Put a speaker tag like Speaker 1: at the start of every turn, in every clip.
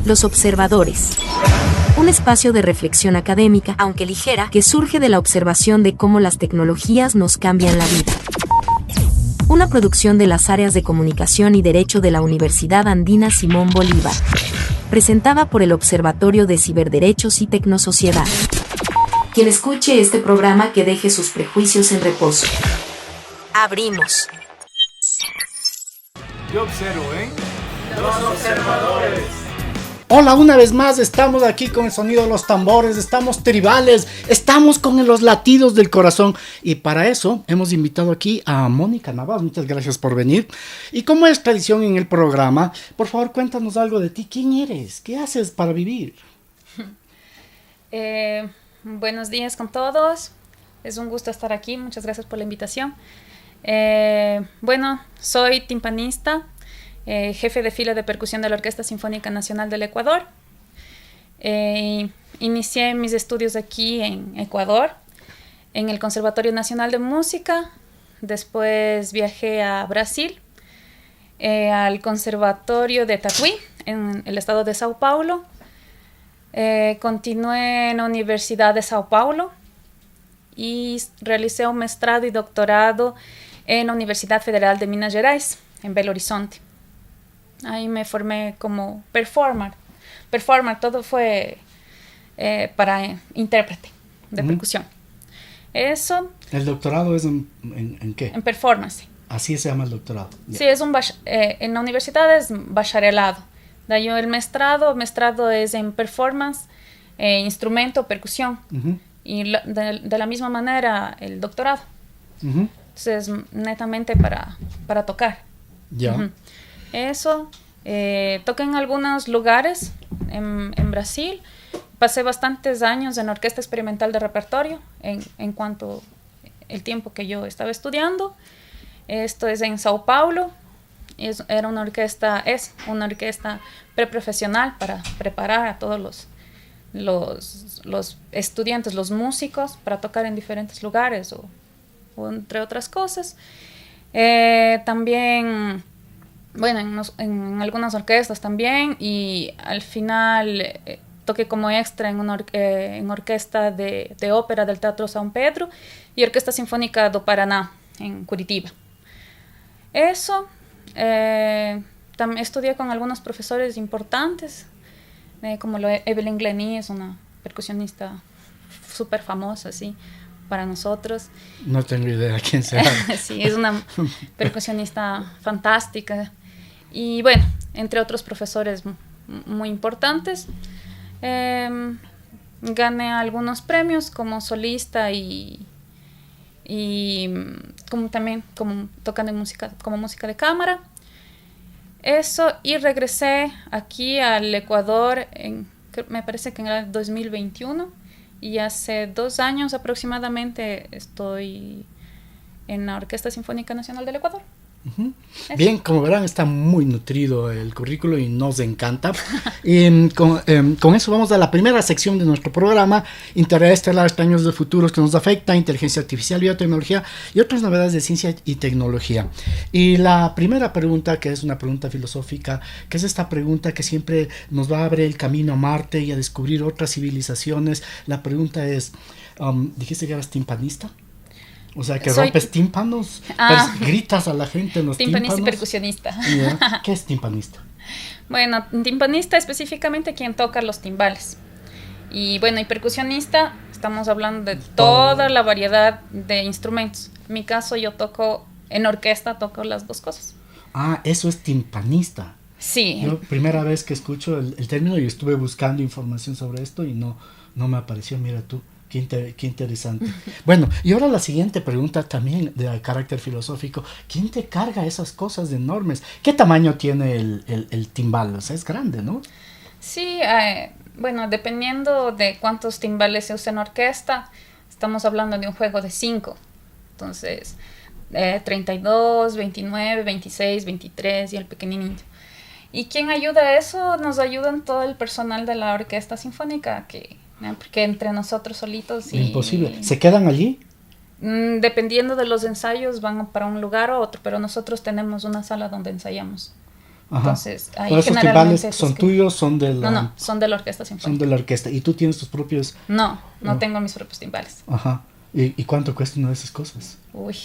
Speaker 1: Los observadores. Un espacio de reflexión académica, aunque ligera, que surge de la observación de cómo las tecnologías nos cambian la vida. Una producción de las áreas de Comunicación y Derecho de la Universidad Andina Simón Bolívar. Presentada por el Observatorio de Ciberderechos y Tecnosociedad. Quien escuche este programa que deje sus prejuicios en reposo. Abrimos.
Speaker 2: Yo observo, Los observadores.
Speaker 3: Hola, una vez más estamos aquí con el sonido de los tambores, estamos tribales, estamos con los latidos del corazón y para eso hemos invitado aquí a Mónica Navas. Muchas gracias por venir. Y como es tradición en el programa, por favor cuéntanos algo de ti. ¿Quién eres? ¿Qué haces para vivir?
Speaker 4: Buenos días con todos. Es un gusto estar aquí. Muchas gracias por la invitación. Soy timpanista, jefe de fila de percusión de la Orquesta Sinfónica Nacional del Ecuador. Inicié mis estudios aquí en Ecuador, en el Conservatorio Nacional de Música. Después viajé a Brasil, al Conservatorio de Tatuí, en el estado de Sao Paulo. Continué en la Universidad de Sao Paulo y realicé un maestrado y doctorado en la Universidad Federal de Minas Gerais, en Belo Horizonte. Ahí me formé como performer. Todo fue para intérprete de percusión. Eso.
Speaker 3: ¿El doctorado es en qué?
Speaker 4: En performance.
Speaker 3: Así se llama el doctorado.
Speaker 4: Yeah. Sí, en la universidad es bacharelado. De ahí el maestrado es en performance, instrumento, percusión. Uh-huh. Y de la misma manera el doctorado. Uh-huh. Entonces, netamente para tocar.
Speaker 3: Ya.
Speaker 4: Uh-huh. Eso. Toqué en algunos lugares en Brasil. Pasé bastantes años en la Orquesta Experimental de Repertorio en cuanto el tiempo que yo estaba estudiando. Esto es en Sao Paulo. Es una orquesta preprofesional para preparar a todos los estudiantes, los músicos, para tocar en diferentes lugares o entre otras cosas. También, en algunas orquestas también, y al final toqué como extra en orquesta de ópera del Teatro São Pedro y Orquesta Sinfónica do Paraná en Curitiba. Eso. Estudié con algunos profesores importantes, como Evelyn Glennie, es una percusionista súper famosa, sí, para nosotros.
Speaker 3: No tengo idea quién sea.
Speaker 4: Sí, es una percusionista fantástica. Y bueno, entre otros profesores muy importantes. Gané algunos premios como solista y también tocando como música de cámara. Eso, y regresé aquí al Ecuador me parece que en el 2021, y hace 2 años aproximadamente estoy en la Orquesta Sinfónica Nacional del Ecuador.
Speaker 3: Uh-huh. Bien, como verán, está muy nutrido el currículo y nos encanta. Y con eso vamos a la primera sección de nuestro programa: Interés Estelar, Años de Futuros que nos afecta, inteligencia artificial, biotecnología y otras novedades de ciencia y tecnología. Y la primera pregunta, que es una pregunta filosófica, que es esta pregunta que siempre nos va a abrir el camino a Marte y a descubrir otras civilizaciones. La pregunta es, ¿dijiste que eras timpanista? O sea, que rompes tímpanos, gritas a la gente en los
Speaker 4: timpanista
Speaker 3: tímpanos.
Speaker 4: Y percusionista.
Speaker 3: Yeah. ¿Qué es timpanista?
Speaker 4: Bueno, timpanista específicamente quien toca los timbales. Y percusionista, estamos hablando de toda la variedad de instrumentos. En mi caso, yo toco en orquesta, toco las dos cosas.
Speaker 3: Eso es timpanista.
Speaker 4: Sí.
Speaker 3: Yo primera vez que escucho el término, y estuve buscando información sobre esto y no me apareció. Mira tú. Qué interesante. Bueno, y ahora la siguiente pregunta también de carácter filosófico. ¿Quién te carga esas cosas enormes? ¿Qué tamaño tiene el timbal? O sea, es grande, ¿no?
Speaker 4: Sí, dependiendo de cuántos timbales se usa en orquesta, estamos hablando de un juego de 5. Entonces, 32, 29, 26, 23 y el pequeñinito. ¿Y quién ayuda a eso? Nos ayudan todo el personal de la Orquesta Sinfónica, porque entre nosotros solitos...
Speaker 3: Imposible. ¿Se quedan allí?
Speaker 4: Dependiendo de los ensayos van para un lugar u otro, pero nosotros tenemos una sala donde ensayamos.
Speaker 3: Ajá.
Speaker 4: Entonces, ahí
Speaker 3: ¿Todos esos
Speaker 4: generalmente
Speaker 3: timbales son tuyos, son de la...
Speaker 4: No, son de la orquesta
Speaker 3: Son
Speaker 4: sinfónica.
Speaker 3: de la orquesta. ¿Y tú tienes tus propios...?
Speaker 4: No tengo mis propios timbales.
Speaker 3: Ajá. ¿Y cuánto cuesta una de esas cosas?
Speaker 4: Uy,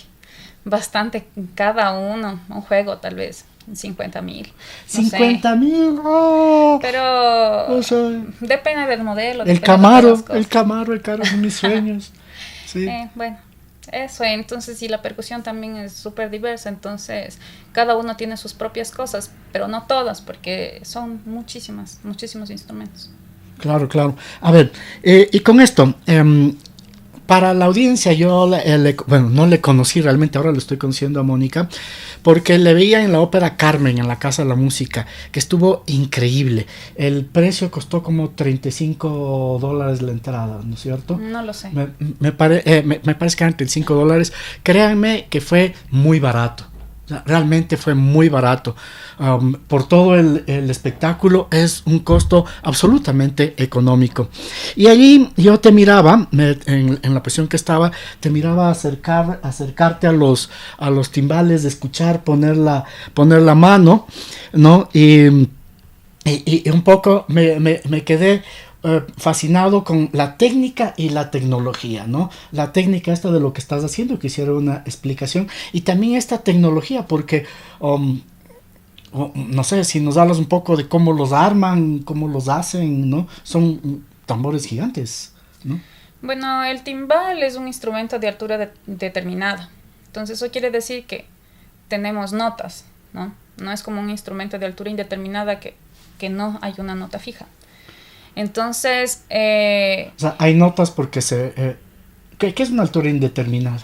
Speaker 4: bastante cada uno, un juego tal vez, 50,000. No
Speaker 3: ¡50,000! ¡Oh!
Speaker 4: Pero
Speaker 3: O sea,
Speaker 4: depende del modelo.
Speaker 3: el
Speaker 4: depende de
Speaker 3: Camaro,
Speaker 4: las cosas.
Speaker 3: el carro de mis sueños. Sí.
Speaker 4: Bueno, eso, entonces, y la percusión también es súper diversa, entonces cada uno tiene sus propias cosas, pero no todas, porque son muchísimos instrumentos.
Speaker 3: Claro, claro. A ver, y con esto, para la audiencia, yo bueno, no le conocí realmente, ahora lo estoy conociendo a Mónica, porque le veía en la ópera Carmen, en la Casa de la Música, que estuvo increíble. El precio costó como $35 la entrada, ¿no es cierto?
Speaker 4: No lo sé.
Speaker 3: Me parece que eran $35. Créanme que fue muy barato. O sea, realmente fue muy barato. Por todo el espectáculo es un costo absolutamente económico. Y allí yo te miraba, en la posición que estaba, te miraba acercarte a los timbales, de escuchar, poner la mano, ¿no? Y un poco me quedé fascinado con la técnica y la tecnología, ¿no? La técnica esta de lo que estás haciendo, quisiera una explicación, y también esta tecnología, porque no sé, si nos hablas un poco de cómo los arman, cómo los hacen, ¿no? Son tambores gigantes, ¿no?
Speaker 4: Bueno, el timbal es un instrumento de altura determinada, entonces eso quiere decir que tenemos notas, ¿no? No es como un instrumento de altura indeterminada que no hay una nota fija. Entonces...
Speaker 3: o sea, hay notas porque ¿qué es una altura indeterminada?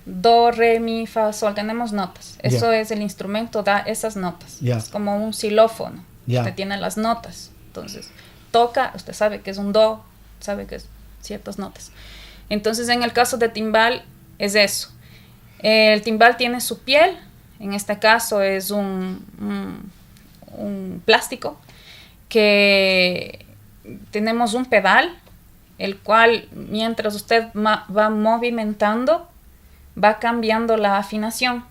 Speaker 4: Do, re, mi, fa, sol, tenemos notas. Eso
Speaker 3: Yeah.
Speaker 4: es el instrumento, da esas notas.
Speaker 3: Yeah.
Speaker 4: Es como un xilófono.
Speaker 3: Yeah.
Speaker 4: Usted tiene las notas. Entonces, toca, usted sabe que es un do, sabe que es ciertas notas. Entonces, en el caso de timbal, es eso. El timbal tiene su piel, en este caso es un plástico, que tenemos un pedal, el cual mientras usted va movimentando, va cambiando la afinación.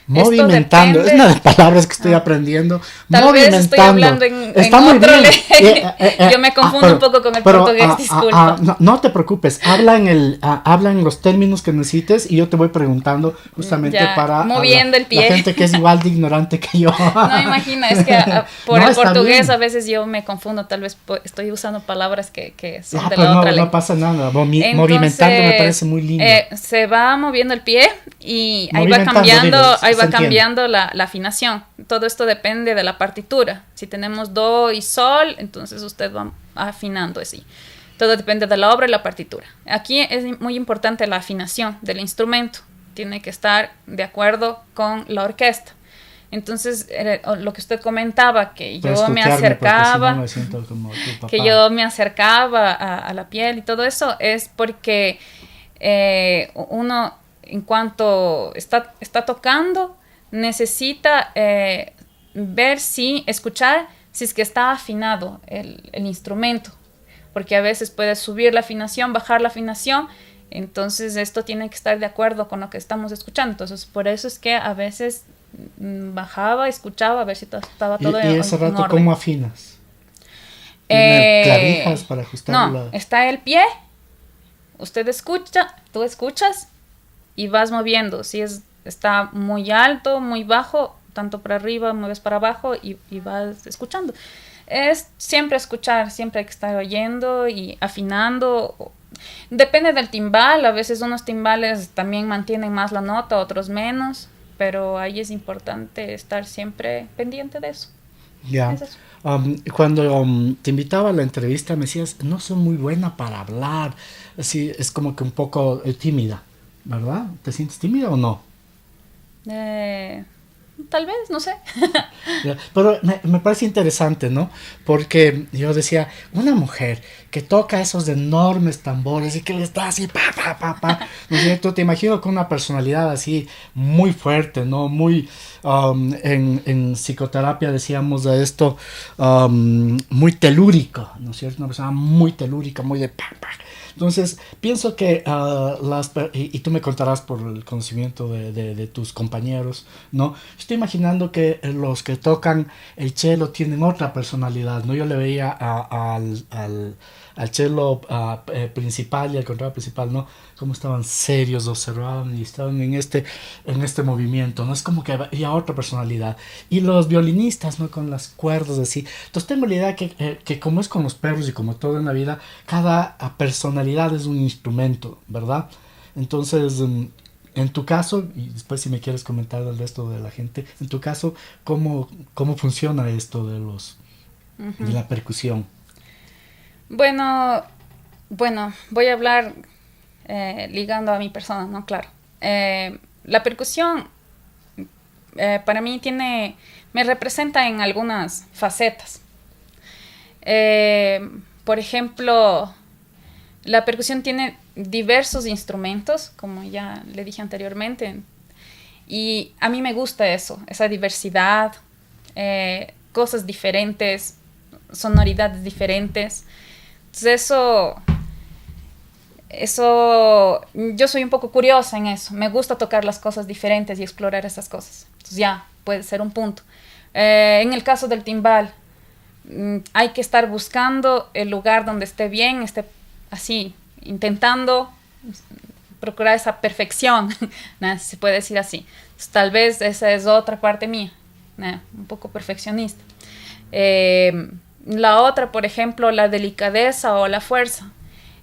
Speaker 3: Movimentando, es una de las palabras que estoy aprendiendo.
Speaker 4: Tal vez estoy hablando
Speaker 3: Está muy
Speaker 4: otro
Speaker 3: bien.
Speaker 4: Yo me confundo un poco con el portugués, disculpa.
Speaker 3: No te preocupes, habla en los términos que necesites y yo te voy preguntando justamente
Speaker 4: Ya,
Speaker 3: para
Speaker 4: moviendo el pie.
Speaker 3: la gente que es igual de ignorante que yo.
Speaker 4: No, imagina, es que por
Speaker 3: No,
Speaker 4: el
Speaker 3: está
Speaker 4: portugués
Speaker 3: bien.
Speaker 4: a veces yo me confundo, tal vez estoy usando palabras que son de
Speaker 3: Pero
Speaker 4: la otra
Speaker 3: no
Speaker 4: lengua.
Speaker 3: pasa nada,
Speaker 4: Entonces,
Speaker 3: movimentando me parece muy lindo.
Speaker 4: Se va moviendo el pie y ahí va
Speaker 3: Movimentando,
Speaker 4: cambiando,
Speaker 3: dilo,
Speaker 4: ahí
Speaker 3: se
Speaker 4: va
Speaker 3: entiende.
Speaker 4: cambiando la afinación. Todo esto depende de la partitura. Si tenemos do y sol, entonces usted va afinando así. Todo depende de la obra y la partitura. Aquí es muy importante la afinación del instrumento. Tiene que estar de acuerdo con la orquesta. Entonces, lo que usted comentaba, que
Speaker 3: Puedes
Speaker 4: yo me
Speaker 3: tutearme, porque
Speaker 4: acercaba,
Speaker 3: si no me siento como tu papá.
Speaker 4: que yo me acercaba a la piel y todo eso, es porque uno, en cuanto está tocando, necesita escuchar si es que está afinado el instrumento, porque a veces puede subir la afinación, bajar la afinación, entonces esto tiene que estar de acuerdo con lo que estamos escuchando. Entonces por eso es que a veces bajaba, escuchaba a ver si estaba todo
Speaker 3: y ese
Speaker 4: en
Speaker 3: rato,
Speaker 4: orden.
Speaker 3: ¿cómo afinas? ¿Tiene clavijas para ajustar
Speaker 4: No, está el pie, usted escucha, tú escuchas y vas moviendo. Si está muy alto, muy bajo, tanto para arriba, mueves para abajo y vas escuchando. Es siempre escuchar, siempre hay que estar oyendo y afinando. Depende del timbal, a veces unos timbales también mantienen más la nota, otros menos, pero ahí es importante estar siempre pendiente de eso.
Speaker 3: Ya.
Speaker 4: Es eso.
Speaker 3: Cuando te invitaba a la entrevista me decías, no soy muy buena para hablar, así es como que un poco tímida, ¿verdad? ¿Te sientes tímida o no?
Speaker 4: Tal vez, no sé.
Speaker 3: Pero me parece interesante, ¿no? Porque yo decía, una mujer que toca esos enormes tambores y que les da así, pa, pa, pa, pa, ¿no es cierto? Te imagino con una personalidad así muy fuerte, ¿no? Muy, en psicoterapia decíamos de esto, muy telúrico, ¿no es cierto? Una persona muy telúrica, muy de pa, pa. Entonces, pienso que y tú me contarás por el conocimiento de tus compañeros, ¿no? Estoy imaginando que los que tocan el cello tienen otra personalidad, ¿no? Yo le veía al cello principal y al contrabajo principal, ¿no? Cómo estaban serios, observaban y estaban en este movimiento, ¿no? Es como que había otra personalidad. Y los violinistas, ¿no? Con las cuerdas así. Entonces tengo la idea que como es con los perros y como todo en la vida, cada personalidad es un instrumento, ¿verdad? Entonces, en tu caso, y después si me quieres comentar del resto de la gente, en tu caso, ¿cómo funciona esto de de la percusión?
Speaker 4: Bueno, voy a hablar ligando a mi persona, ¿no? Claro. La percusión para mí me representa en algunas facetas. Por ejemplo, la percusión tiene diversos instrumentos, como ya le dije anteriormente, y a mí me gusta eso, esa diversidad, cosas diferentes, sonoridades diferentes. Entonces eso, yo soy un poco curiosa en eso. Me gusta tocar las cosas diferentes y explorar esas cosas. Entonces ya, puede ser un punto. En el caso del timbal, hay que estar buscando el lugar donde esté bien, esté así, intentando procurar esa perfección, ¿no? Si se puede decir así. Entonces, tal vez esa es otra parte mía, ¿no? Un poco perfeccionista. La otra, por ejemplo, la delicadeza o la fuerza.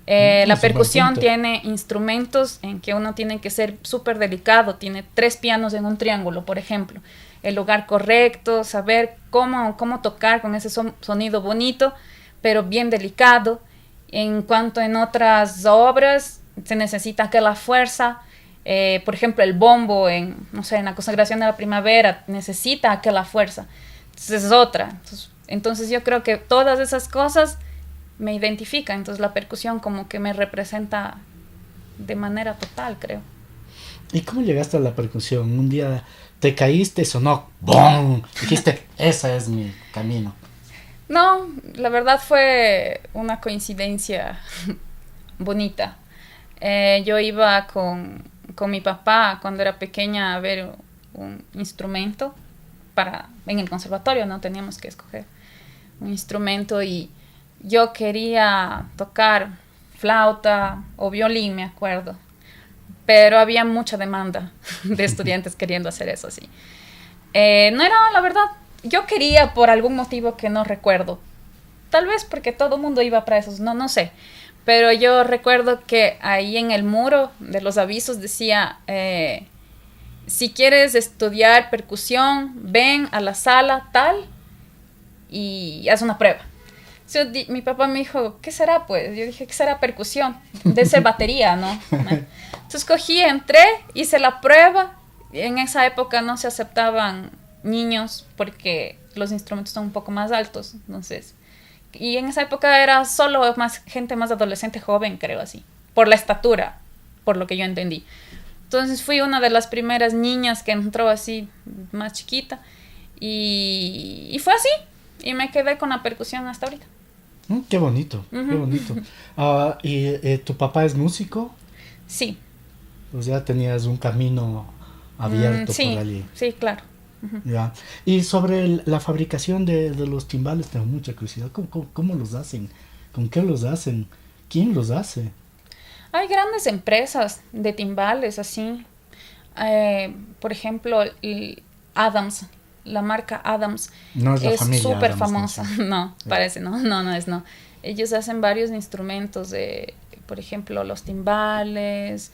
Speaker 4: La percusión tiene instrumentos en que uno tiene que ser súper delicado. Tiene 3 pianos en un triángulo, por ejemplo. El lugar correcto, saber cómo tocar con ese sonido bonito, pero bien delicado. En cuanto en otras obras, se necesita que la fuerza, por ejemplo, el bombo no sé, en la consagración de la primavera, necesita aquella fuerza. Entonces es otra. Entonces yo creo que todas esas cosas me identifican. Entonces la percusión como que me representa de manera total, creo.
Speaker 3: ¿Y cómo llegaste a la percusión? Un día te caíste, sonó ¡bum! Dijiste, ese es mi camino.
Speaker 4: No, la verdad fue una coincidencia bonita. Yo iba con mi papá cuando era pequeña a ver un instrumento en el conservatorio, ¿no? Teníamos que escoger un instrumento y yo quería tocar flauta o violín, me acuerdo. Pero había mucha demanda de estudiantes queriendo hacer eso así. No era, la verdad, yo quería por algún motivo que no recuerdo. Tal vez porque todo el mundo iba para esos, no sé. Pero yo recuerdo que ahí en el muro de los avisos decía, si quieres estudiar percusión, ven a la sala tal y haz una prueba. Mi papá me dijo, ¿qué será pues? Yo dije, ¿qué será percusión? Debe ser batería, ¿no? Entonces cogí, entré, hice la prueba. En esa época no se aceptaban niños porque los instrumentos son un poco más altos, entonces. Y en esa época era solo gente más adolescente, joven, creo así. Por la estatura, por lo que yo entendí. Entonces fui una de las primeras niñas que entró así, más chiquita. Y fue así. Y me quedé con la percusión hasta ahorita.
Speaker 3: Qué bonito, qué bonito. ¿Y tu papá es músico?
Speaker 4: Sí.
Speaker 3: Pues ya tenías un camino abierto por allí.
Speaker 4: Sí, claro.
Speaker 3: Ya. Y sobre la fabricación de los timbales, tengo mucha curiosidad. ¿Cómo los hacen? ¿Con qué los hacen? ¿Quién los hace?
Speaker 4: Hay grandes empresas de timbales así. Por ejemplo, Adams. La marca Adams
Speaker 3: no es
Speaker 4: súper famosa. No, parece, no. Ellos hacen varios instrumentos, por ejemplo, los timbales.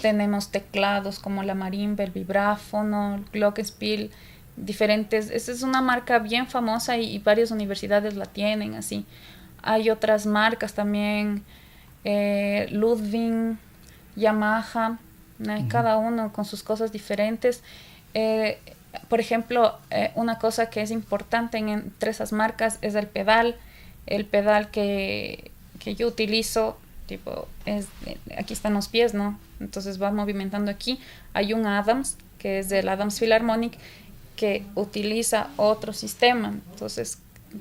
Speaker 4: Tenemos teclados como la marimba, el vibráfono, el glockenspiel, diferentes. Esa es una marca bien famosa y varias universidades la tienen así. Hay otras marcas también, Ludwig, Yamaha, cada uno con sus cosas diferentes. Por ejemplo, una cosa que es importante entre esas marcas es el pedal. El pedal que yo utilizo, tipo, aquí están los pies, ¿no? Entonces vas movimentando aquí. Hay un Adams, que es del Adams Philharmonic, que utiliza otro sistema. Entonces,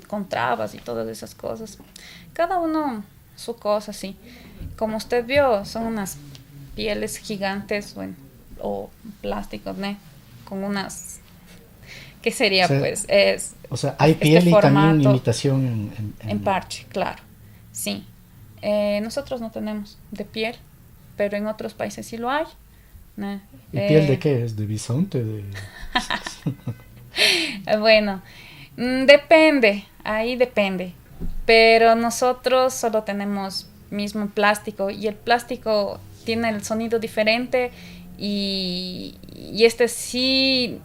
Speaker 4: con trabas y todas esas cosas. Cada uno su cosa, sí. como usted vio, son unas pieles gigantes, bueno, o plásticos, ¿no? Con unas, ¿qué sería?
Speaker 3: O sea,
Speaker 4: Pues es...
Speaker 3: O sea, hay
Speaker 4: este
Speaker 3: piel y también
Speaker 4: formato
Speaker 3: imitación
Speaker 4: en parche, claro, sí. Nosotros no tenemos de piel, pero en otros países sí lo hay, ¿no?
Speaker 3: ¿Y piel de qué es? ¿De bisonte?
Speaker 4: Bueno, depende, ahí depende. Pero nosotros solo tenemos mismo plástico y el plástico tiene el sonido diferente y este sí,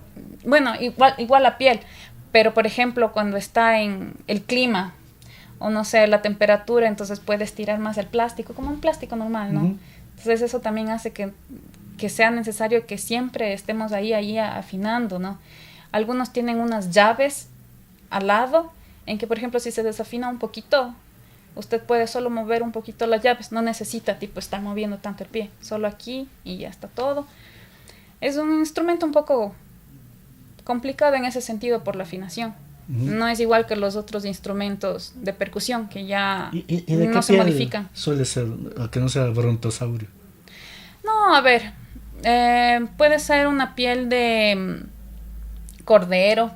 Speaker 4: bueno, igual la piel, pero por ejemplo cuando está en el clima o no sé, la temperatura, entonces puedes tirar más el plástico, como un plástico normal, ¿no? Entonces eso también hace que sea necesario que siempre estemos ahí afinando, ¿no? Algunos tienen unas llaves al lado, en que por ejemplo si se desafina un poquito, usted puede solo mover un poquito las llaves, no necesita tipo estar moviendo tanto el pie, solo aquí y ya está todo. Es un instrumento un poco complicado en ese sentido por la afinación. No es igual que los otros instrumentos de percusión que ya
Speaker 3: ¿Y de
Speaker 4: no
Speaker 3: qué
Speaker 4: se
Speaker 3: piel
Speaker 4: modifican.
Speaker 3: suele ser, que no sea brontosaurio?
Speaker 4: No, a ver, puede ser una piel de cordero.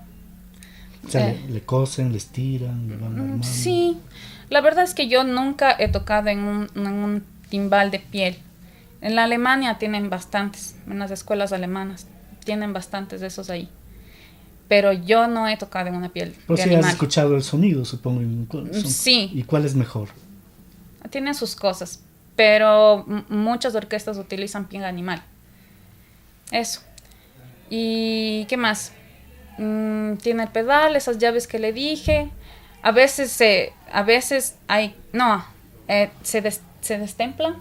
Speaker 3: O sea, le cosen, le estiran, le van armando.
Speaker 4: Sí, la verdad es que yo nunca he tocado en un timbal de piel. En la Alemania tienen bastantes, en las escuelas alemanas tienen bastantes de esos ahí. Pero yo no he tocado en una piel
Speaker 3: Pero
Speaker 4: de
Speaker 3: sí
Speaker 4: animal.
Speaker 3: has escuchado el sonido, supongo.
Speaker 4: Sí.
Speaker 3: ¿Y cuál es mejor?
Speaker 4: Tiene sus cosas, pero muchas orquestas utilizan piel animal. Eso. ¿Y qué más? Tiene el pedal, esas llaves que le dije. A veces hay... No, se destemplan.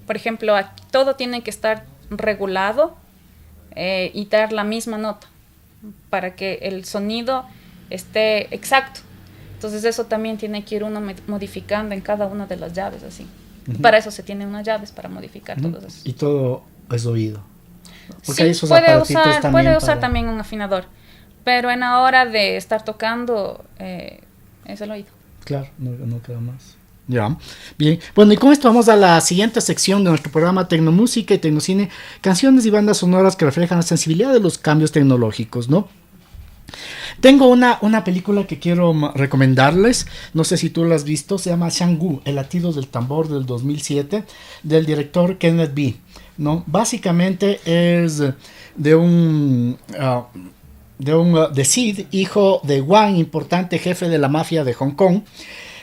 Speaker 4: Por ejemplo, todo tiene que estar regulado y dar la misma nota para que el sonido esté exacto. Entonces eso también tiene que ir uno modificando en cada una de las llaves, así. Para eso se tienen unas llaves, para modificar todo eso.
Speaker 3: Y todo es oído. Porque
Speaker 4: sí,
Speaker 3: hay esos aparatitos
Speaker 4: puede usar
Speaker 3: para...
Speaker 4: también un afinador, pero en la hora de estar tocando es el oído.
Speaker 3: Claro, no queda más. Ya, bien. Bueno, y con esto vamos a la siguiente sección de nuestro programa Tecnomúsica y Tecnocine, canciones y bandas sonoras que reflejan la sensibilidad de los cambios tecnológicos, ¿no? Tengo una película que quiero recomendarles, no sé si tú la has visto, se llama Shang-Gu, El latido del tambor, del 2007, del director Kenneth B, ¿no? Básicamente es de Sid, hijo de Wang, importante jefe de la mafia de Hong Kong.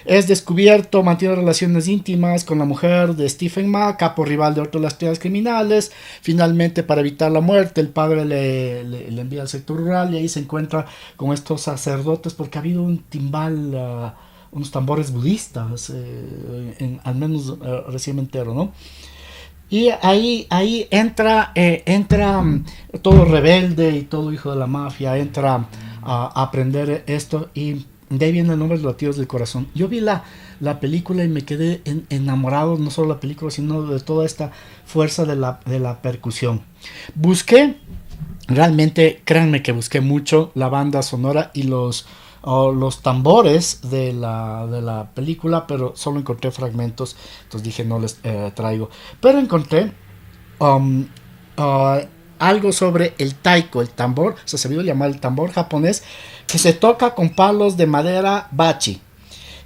Speaker 3: Es descubierto, mantiene relaciones íntimas con la mujer de Stephen Ma, capo rival de otras actividades criminales. Finalmente, para evitar la muerte, el padre le envía al sector rural y ahí se encuentra con estos sacerdotes porque ha habido un timbal, unos tambores budistas, al menos recién me entero, ¿no? Y ahí entra todo rebelde y todo hijo de la mafia, entra a aprender esto y de ahí viene el nombre de los latidos del corazón. Yo vi la película y me quedé enamorado, no solo de la película, sino de toda esta fuerza de la percusión. Busqué, realmente, créanme que busqué mucho la banda sonora y los tambores de la película, pero solo encontré fragmentos, entonces dije no les traigo. Pero encontré algo sobre el taiko, el tambor, se ha sabido llamar el tambor japonés, que se toca con palos de madera bachi.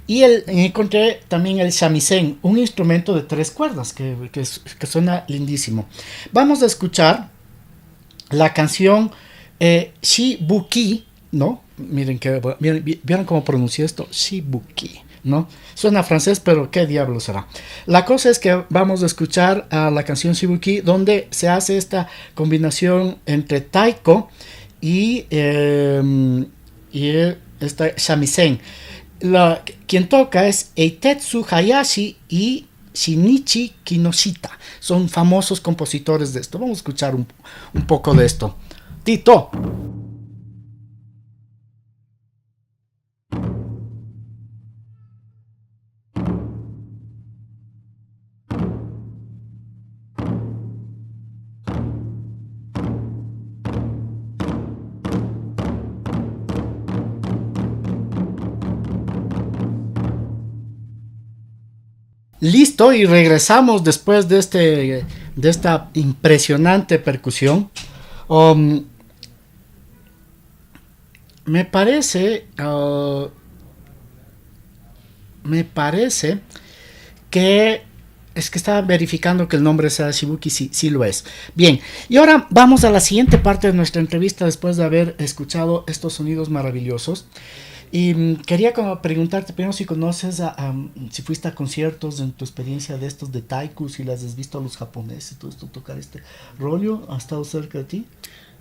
Speaker 3: Y encontré también el shamisen, un instrumento de 3 cuerdas que suena lindísimo. Vamos a escuchar la canción Shibuki, ¿no? Miren, ¿vieron cómo pronuncié esto? Shibuki, ¿no? Suena francés, pero ¿qué diablo será? La cosa es que vamos a escuchar a la canción Shibuki, donde se hace esta combinación entre taiko y esta shamisen. Quien toca es Eitetsu Hayashi y Shinichi Kinoshita. Son famosos compositores de esto. Vamos a escuchar un poco de esto. Tito. Listo, y regresamos después de esta impresionante percusión. Um, me parece que es que estaba verificando que el nombre sea Shibuki, sí, sí lo es. Bien, y ahora vamos a la siguiente parte de nuestra entrevista después de haber escuchado estos sonidos maravillosos. Y quería como preguntarte primero si conoces, si fuiste a conciertos en tu experiencia de estos de Taiku, si las has visto a los japoneses y todo esto, tocar este rollo, ¿ha estado cerca de ti?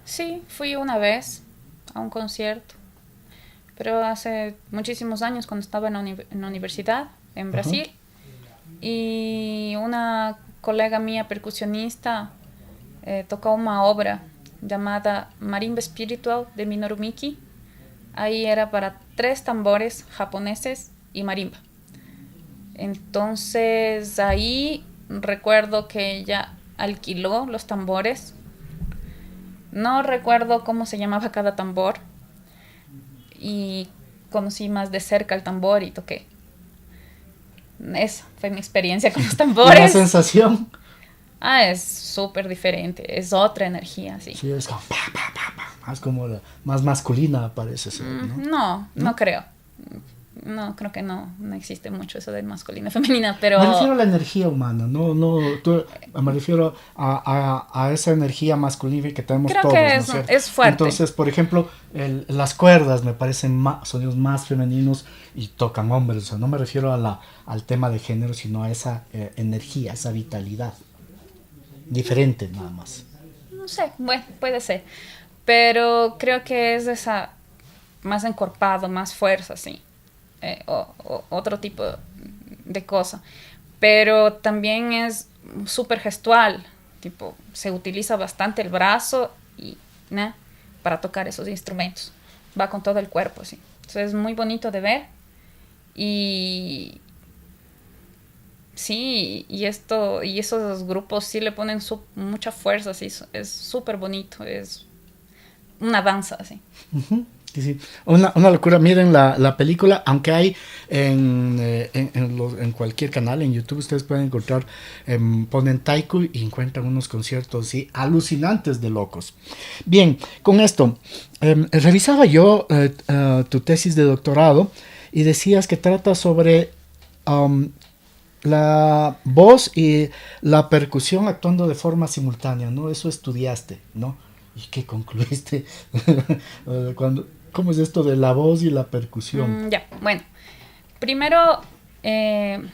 Speaker 4: Sí, fui una vez a un concierto, pero hace muchísimos años cuando estaba en la universidad en Brasil.
Speaker 3: Ajá.
Speaker 4: Y una colega mía percusionista tocó una obra llamada Marimba Spiritual de Minoru Miki. Ahí era para 3 tambores japoneses y marimba. Entonces ahí recuerdo que ella alquiló los tambores. No recuerdo cómo se llamaba cada tambor. Y conocí más de cerca el tambor y toqué. Esa fue mi experiencia con los tambores.
Speaker 3: ¿La sensación?
Speaker 4: Es súper diferente, es otra energía, sí.
Speaker 3: Sí, es como más como más masculina parece ser, ¿no?
Speaker 4: No creo. No, creo que no existe mucho eso de masculina, femenina, pero...
Speaker 3: Me refiero a la energía humana, me refiero a esa energía masculina que tenemos
Speaker 4: creo
Speaker 3: todos,
Speaker 4: que
Speaker 3: ¿no
Speaker 4: es,
Speaker 3: es cierto?
Speaker 4: es fuerte.
Speaker 3: Entonces, por ejemplo, las cuerdas me parecen sonidos más femeninos y tocan hombres, o sea, no me refiero al tema de género, sino a esa energía, esa vitalidad. Diferente nada más.
Speaker 4: No sé, bueno, puede ser. Pero creo que es esa más encorpado, más fuerza, sí. O otro tipo de cosa. Pero también es súper gestual. Tipo, se utiliza bastante el brazo y, ¿no? Para tocar esos instrumentos. Va con todo el cuerpo, sí. Entonces es muy bonito de ver. Y... Sí, y esos grupos sí le ponen mucha fuerza, sí, es súper bonito, es una danza, sí.
Speaker 3: Uh-huh. Sí. Una locura. Miren la película, aunque hay en cualquier canal, en YouTube ustedes pueden encontrar, ponen Taiku y encuentran unos conciertos sí, alucinantes de locos. Bien, con esto, revisaba yo tu tesis de doctorado y decías que trata sobre... la voz y la percusión actuando de forma simultánea, ¿no? Eso estudiaste, ¿no? ¿Y qué concluiste? ¿Cómo es esto de la voz y la percusión?
Speaker 4: Bueno. Primero, en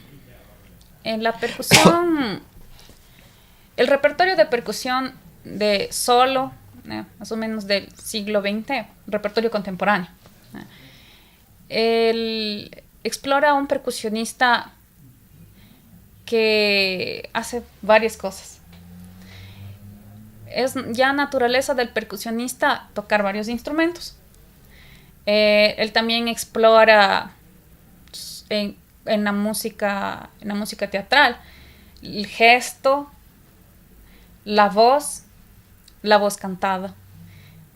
Speaker 4: la percusión, el repertorio de percusión de solo, más o menos del siglo XX, repertorio contemporáneo, explora a un percusionista que hace varias cosas. Es ya naturaleza del percusionista tocar varios instrumentos. Él también explora en la música teatral el gesto, la voz cantada.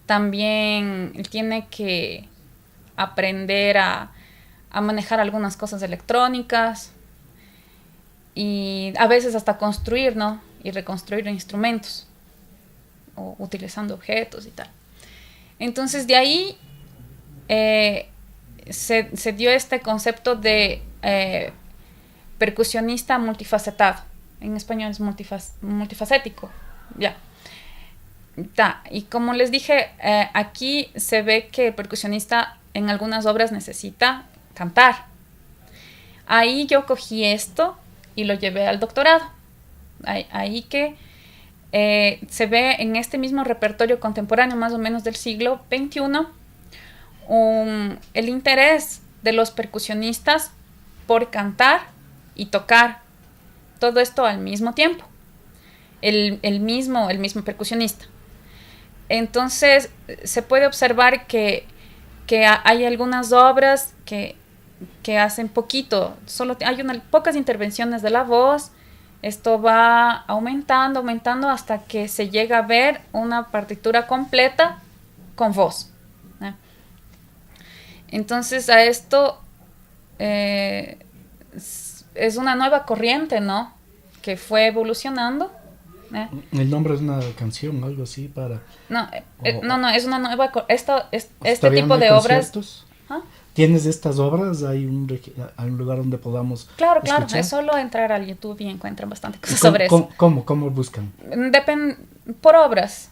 Speaker 4: También él tiene que aprender a manejar algunas cosas electrónicas. Y a veces hasta construir, ¿no? Y reconstruir instrumentos. O utilizando objetos y tal. Entonces de ahí se dio este concepto de percusionista multifacetado. En español es multifacético. Ya. Y como les dije, aquí se ve que el percusionista en algunas obras necesita cantar. Ahí yo cogí esto y lo llevé al doctorado. Ahí que se ve en este mismo repertorio contemporáneo, más o menos del siglo XXI, el interés de los percusionistas por cantar y tocar todo esto al mismo tiempo. El mismo percusionista. Entonces se puede observar que hay algunas obras que hacen poquito, solo hay pocas intervenciones de la voz. Esto va aumentando hasta que se llega a ver una partitura completa con voz. Entonces a esto es una nueva corriente, ¿no? Que fue evolucionando.
Speaker 3: El nombre es una canción, algo así para...
Speaker 4: No, no, es una nueva... Este
Speaker 3: ¿Todavía
Speaker 4: tipo
Speaker 3: no hay
Speaker 4: de obras...
Speaker 3: conciertos?
Speaker 4: ¿Ah?
Speaker 3: ¿Tienes estas obras? ¿Hay un lugar donde podamos
Speaker 4: Claro,
Speaker 3: escuchar?
Speaker 4: es solo entrar al YouTube y encuentran bastante cosas sobre eso.
Speaker 3: ¿Cómo buscan?
Speaker 4: Por obras.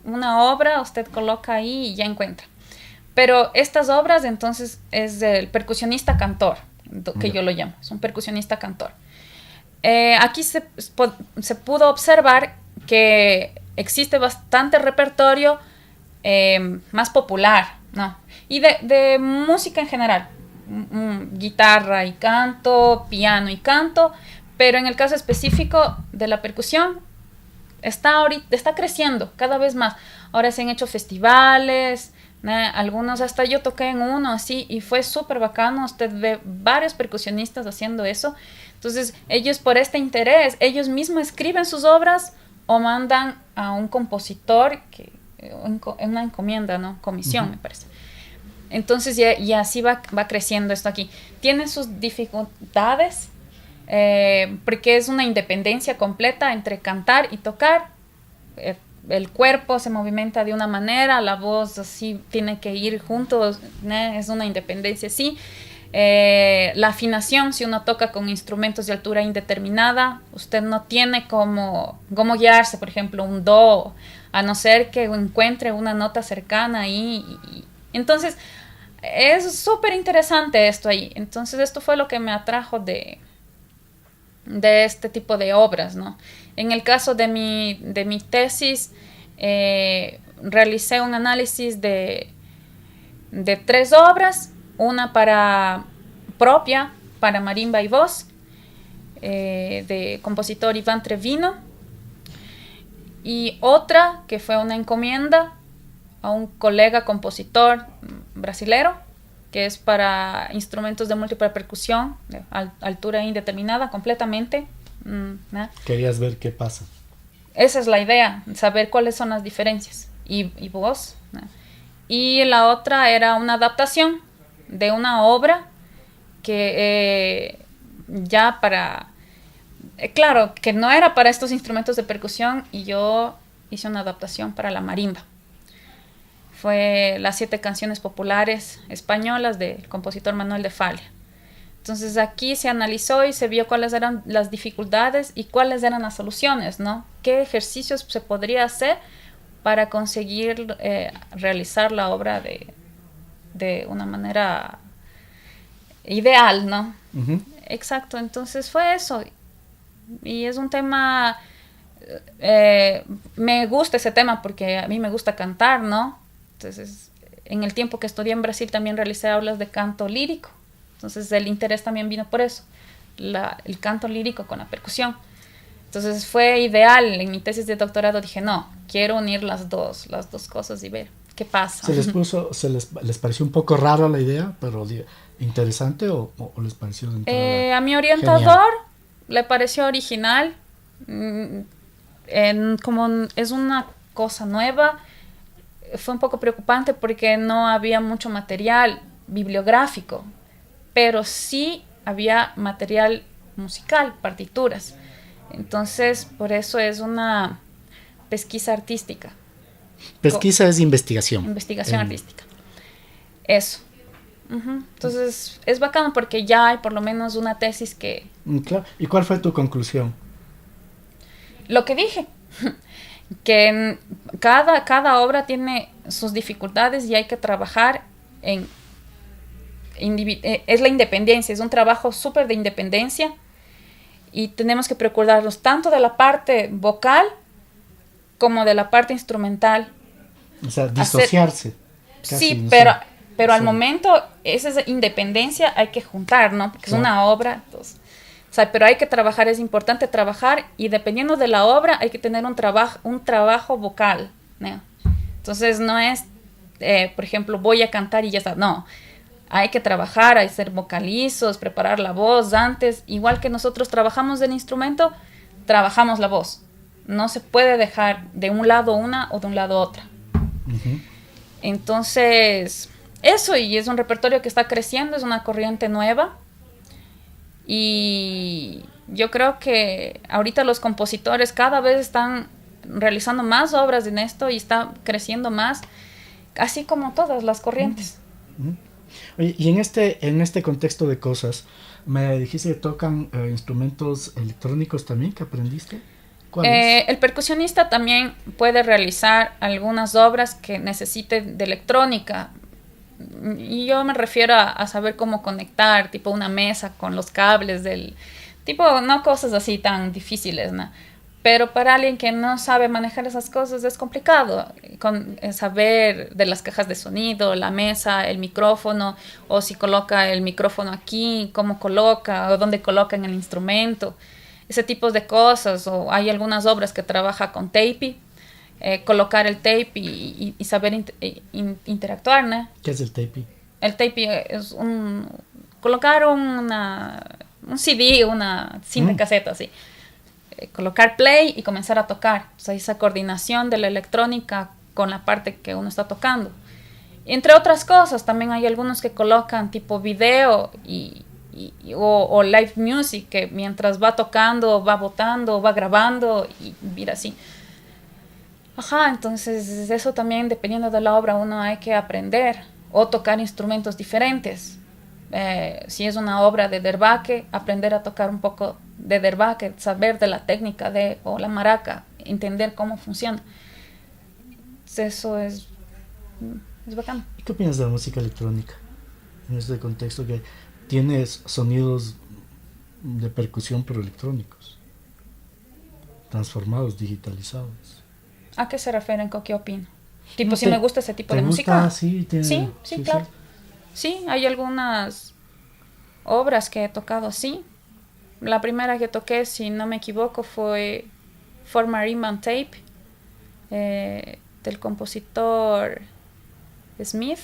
Speaker 4: Una obra usted coloca ahí y ya encuentra. Pero estas obras entonces es del percusionista cantor, que yo lo llamo, es un percusionista cantor. Aquí se pudo observar que existe bastante repertorio más popular, ¿no? Y de música en general, guitarra y canto, piano y canto, pero en el caso específico de la percusión, está creciendo cada vez más. Ahora se han hecho festivales, ¿no? Algunos, hasta yo toqué en uno así y fue súper bacano. Usted ve varios percusionistas haciendo eso. Entonces ellos, por este interés, ellos mismos escriben sus obras o mandan a un compositor en una encomienda, ¿no? Comisión, me parece. Entonces y así va creciendo esto aquí. Tiene sus dificultades, porque es una independencia completa entre cantar y tocar. El cuerpo se movimenta de una manera, la voz así tiene que ir juntos, ¿no? Es una independencia así. La afinación, si uno toca con instrumentos de altura indeterminada, usted no tiene cómo guiarse, por ejemplo, un do, a no ser que encuentre una nota cercana ahí. Entonces, es súper interesante esto ahí. Entonces, esto fue lo que me atrajo de este tipo de obras, ¿no? En el caso de mi tesis, realicé un análisis de 3 obras, una propia para marimba y voz, de compositor Iván Trevino, y otra que fue una encomienda a un colega compositor brasilero, que es para instrumentos de múltiple percusión, de altura indeterminada completamente. ¿No?
Speaker 3: Querías ver qué pasa.
Speaker 4: Esa es la idea, saber cuáles son las diferencias. Y voz, ¿no? Y la otra era una adaptación de una obra que ya para... claro, que no era para estos instrumentos de percusión, y yo hice una adaptación para la marimba. Fue las 7 canciones populares españolas del compositor Manuel de Falla. Entonces aquí se analizó y se vio cuáles eran las dificultades y cuáles eran las soluciones, ¿no? ¿Qué ejercicios se podría hacer para conseguir realizar la obra de una manera ideal, ¿no? Uh-huh. Exacto, entonces fue eso. Y es un tema... me gusta ese tema porque a mí me gusta cantar, ¿no? Entonces, en el tiempo que estudié en Brasil también realicé aulas de canto lírico. Entonces, el interés también vino por eso, el canto lírico con la percusión. Entonces, fue ideal. En mi tesis de doctorado dije, no, quiero unir las dos cosas y ver qué pasa.
Speaker 3: ¿Les pareció un poco rara la idea, pero interesante, o les pareció
Speaker 4: a mi orientador genial? Le pareció original. Como es una cosa nueva, fue un poco preocupante porque no había mucho material bibliográfico, pero sí había material musical, partituras. Entonces, por eso es una pesquisa artística.
Speaker 3: Pesquisa es investigación.
Speaker 4: Investigación artística. Eso. Uh-huh. Entonces, es bacano porque ya hay por lo menos una tesis que...
Speaker 3: Claro. ¿Y cuál fue tu conclusión?
Speaker 4: Lo que dije. Que cada obra tiene sus dificultades y hay que trabajar es la independencia, es un trabajo súper de independencia, y tenemos que procurarnos tanto de la parte vocal como de la parte instrumental.
Speaker 3: O sea, disociarse.
Speaker 4: Sí, no pero sí. Al momento esa independencia hay que juntar, ¿no? Porque es una obra, entonces... O sea, pero hay que trabajar, es importante trabajar, y dependiendo de la obra hay que tener un trabajo vocal, ¿no? Entonces no es, por ejemplo, voy a cantar y ya está, no. Hay que trabajar, hay que ser vocalizos, preparar la voz antes. Igual que nosotros trabajamos el instrumento, trabajamos la voz. No se puede dejar de un lado una o de un lado otra. Uh-huh. Entonces, eso, y es un repertorio que está creciendo, es una corriente nueva. Y yo creo que ahorita los compositores cada vez están realizando más obras en esto y está creciendo más, así como todas las corrientes.
Speaker 3: Oye, y en este contexto de cosas, me dijiste que tocan instrumentos electrónicos también, que aprendiste. ¿Cuáles?
Speaker 4: El percusionista también puede realizar algunas obras que necesiten de electrónica. Y yo me refiero a saber cómo conectar, tipo una mesa con los cables del... Tipo, no cosas así tan difíciles, ¿no? Pero para alguien que no sabe manejar esas cosas es complicado saber de las cajas de sonido, la mesa, el micrófono, o si coloca el micrófono aquí, cómo coloca, o dónde coloca en el instrumento, ese tipo de cosas. O hay algunas obras que trabaja con tape, colocar el tape y saber interactuar, ¿no?
Speaker 3: ¿Qué es el tape?
Speaker 4: El tape es colocar un CD, una cinta caseta, así. Colocar play y comenzar a tocar. O sea, esa coordinación de la electrónica con la parte que uno está tocando. Entre otras cosas, también hay algunos que colocan tipo video o live music, que mientras va tocando, va botando, va grabando y mira así. Ajá, entonces eso también, dependiendo de la obra, uno hay que aprender o tocar instrumentos diferentes. Si es una obra de derbaque, aprender a tocar un poco de derbaque, saber de la técnica o la maraca, entender cómo funciona. Eso es bacán.
Speaker 3: ¿Y qué opinas de la música electrónica? En este contexto que tienes sonidos de percusión pero electrónicos, transformados, digitalizados.
Speaker 4: ¿A qué se refieren con qué opino? Tipo, si me gusta ese tipo de música.
Speaker 3: Sí,
Speaker 4: sí, claro. Sí, hay algunas obras que he tocado así. La primera que toqué, si no me equivoco, fue For Marimba Tape, del compositor Smith.